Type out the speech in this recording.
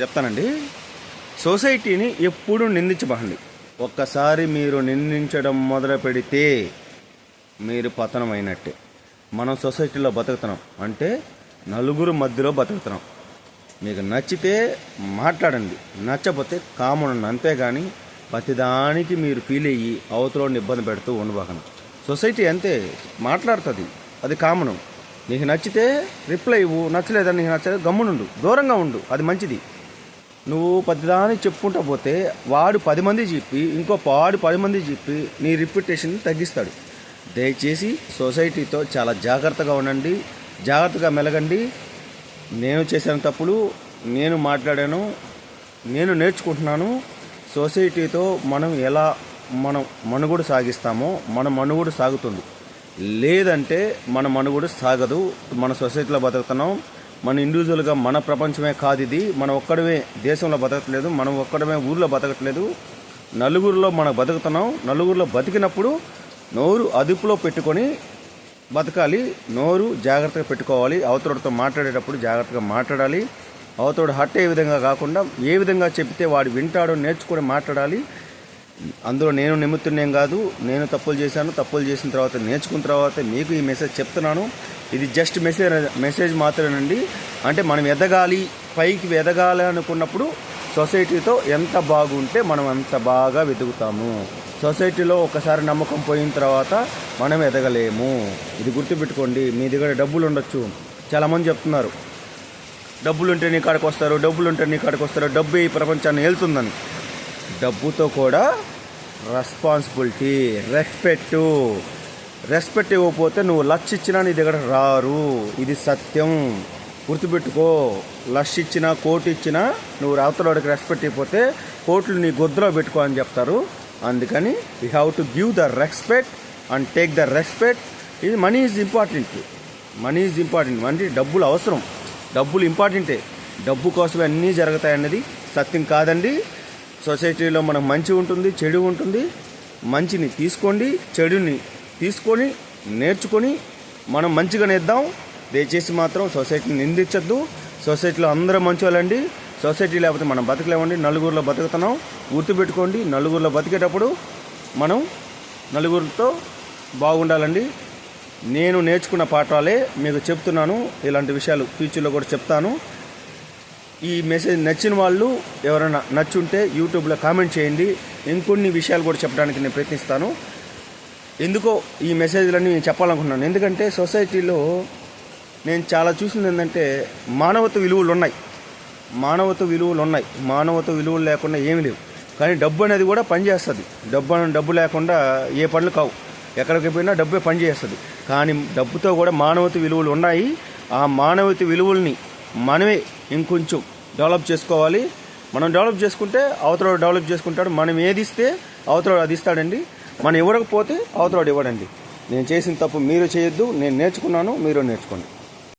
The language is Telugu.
చెప్తానండి. సొసైటీని ఎప్పుడు నిందించబడండి. ఒక్కసారి మీరు నిందించడం మొదలు పెడితే మీరు పతనం అయినట్టే. మనం సొసైటీలో బతుకుతున్నాం అంటే నలుగురు మధ్యలో బతుకుతున్నాం. మీకు నచ్చితే మాట్లాడండి, నచ్చకపోతే కామన్. అంతేగాని ప్రతిదానికి మీరు ఫీల్ అయ్యి అవతలని ఇబ్బంది పెడుతూ ఉండబాకండి. సొసైటీ అంతే, మాట్లాడుతుంది, అది కామను. నీకు నచ్చితే రిప్లై ఇవ్వు, నచ్చలేదని నీకు నచ్చలేదు గమ్మునుండు, దూరంగా ఉండు, అది మంచిది. నువ్వు ప్రతిదానికి చెప్పుకుంటా పోతే వాడు 10 మంది చెప్పి ఇంకో వాడు 10 మంది చెప్పి నీ రిప్యుటేషన్ తగ్గిస్తాడు. దయచేసి సొసైటీతో చాలా జాగ్రత్తగా ఉండండి, జాగ్రత్తగా మెలగండి. నేను చేసిన తప్పులు నేను మాట్లాడాను, నేను నేర్చుకుంటున్నాను. సొసైటీతో మనం ఎలా మనుగడ సాగిస్తామో మన మనుగడ సాగుతుంది, లేదంటే మన మనుగడ సాగదు. మన సొసైటీలో బతుకుతున్నాం, మన ఇండివిజువల్గా మన ప్రపంచమే కాదు ఇది. మనం ఒక్కడమే దేశంలో బతకట్లేదు, మనం ఒక్కడమే ఊర్లో బతకట్లేదు, నలుగురిలో మనం బతుకుతున్నాం. నలుగురిలో బతికినప్పుడు నోరు అదుపులో పెట్టుకొని బతకాలి, నోరు జాగ్రత్తగా పెట్టుకోవాలి. అవతలతో మాట్లాడేటప్పుడు జాగ్రత్తగా మాట్లాడాలి. అవతోడు హర్ట్ అయ్యే విధంగా కాకుండా ఏ విధంగా చెప్తే వాడు వింటాడో నేర్చుకొని మాట్లాడాలి. అందులో నేను నిమిత్తునేం కాదు, నేను తప్పులు చేశాను. తప్పులు చేసిన తర్వాత నేర్చుకున్న తర్వాత మీకు ఈ మెసేజ్ చెప్తున్నాను. ఇది జస్ట్ మెసేజ్ మాత్రమేనండి. అంటే మనం ఎదగాలి, పైకి ఎదగాలి అనుకున్నప్పుడు సొసైటీతో ఎంత బాగుంటే మనం అంత బాగా వెతుకుతాము. సొసైటీలో ఒకసారి నమ్మకం పోయిన తర్వాత మనం ఎదగలేము. ఇది గుర్తుపెట్టుకోండి. మీ దగ్గర డబ్బులు ఉండొచ్చు. చాలామంది చెప్తున్నారు డబ్బులుంటే నీ కాడికి వస్తారు, డబ్బులుంటే నీ కాడికి వస్తారు, డబ్బు ఈ ప్రపంచాన్ని వెళ్తుందని. డబ్బుతో కూడా రెస్పాన్సిబిలిటీ, రెస్పెక్ట్ ఇవ్వకపోతే నువ్వు లక్ష ఇచ్చినా నీ దగ్గర రారు. ఇది సత్యం, గుర్తుపెట్టుకో. లక్ష ఇచ్చినా కోటి ఇచ్చినా నువ్వు అవతలవాడికి రెస్పెక్ట్ ఇవ్వకపోతే కోట్లు నీ గొద్దులో పెట్టుకో అని చెప్తారు. అందుకని we have to give the respect and take the respect. ఇది మనీ ఈజ్ ఇంపార్టెంట్. అంటే డబ్బులు అవసరం, డబ్బులు ఇంపార్టెంటే. డబ్బు కోసమే అన్నీ జరుగుతాయన్నది సత్యం కాదండి. సొసైటీలో మనకు మంచి ఉంటుంది, చెడు ఉంటుంది. మంచిని తీసుకోండి, చెడుని తీసుకొని నేర్చుకొని మనం మంచిగా నేద్దాం. దయచేసి మాత్రం సొసైటీని నిందించద్దు. సొసైటీలో అందరూ మంచి వాళ్ళండి. సొసైటీ లేకపోతే మనం బతకలేమండి. నలుగురిలో బతుకుతున్నాం, గుర్తుపెట్టుకోండి. నలుగురిలో బతికేటప్పుడు మనం నలుగురితో బాగుండాలండి. నేను నేర్చుకున్న పాఠాలే మీకు చెప్తున్నాను. ఇలాంటి విషయాలు ఫ్యూచర్లో కూడా చెప్తాను. ఈ మెసేజ్ నచ్చిన వాళ్ళు ఎవరైనా నచ్చుంటే యూట్యూబ్లో కామెంట్ చేయండి. ఇంకొన్ని విషయాలు కూడా చెప్పడానికి నేను ప్రయత్నిస్తాను. ఎందుకో ఈ మెసేజ్లన్నీ నేను చెప్పాలనుకుంటున్నాను. ఎందుకంటే సొసైటీలో నేను చాలా చూసింది ఏంటంటే మానవత్వ విలువలు ఉన్నాయి. మానవత్వ విలువలు లేకుండా ఏమీ లేవు. కానీ డబ్బు అనేది కూడా పనిచేస్తుంది. డబ్బు లేకుండా ఏ పనులు కావు. ఎక్కడికి పోయినా డబ్బే పనిచేస్తుంది. కానీ డబ్బుతో కూడా మానవత్వ విలువలు ఉన్నాయి. ఆ మానవత్వ విలువల్ని మనమే ఇంకొంచెం డెవలప్ చేసుకోవాలి. మనం డెవలప్ చేసుకుంటే అవతల డెవలప్ చేసుకుంటాడు. మనం ఏది ఇస్తే అవతల అది ఇస్తాడండి. మనం ఇవ్వకపోతే అవతల ఇవ్వడండి. నేను చేసిన తప్పు మీరు చేయొద్దు. నేను నేర్చుకున్నాను, మీరు నేర్చుకోండి.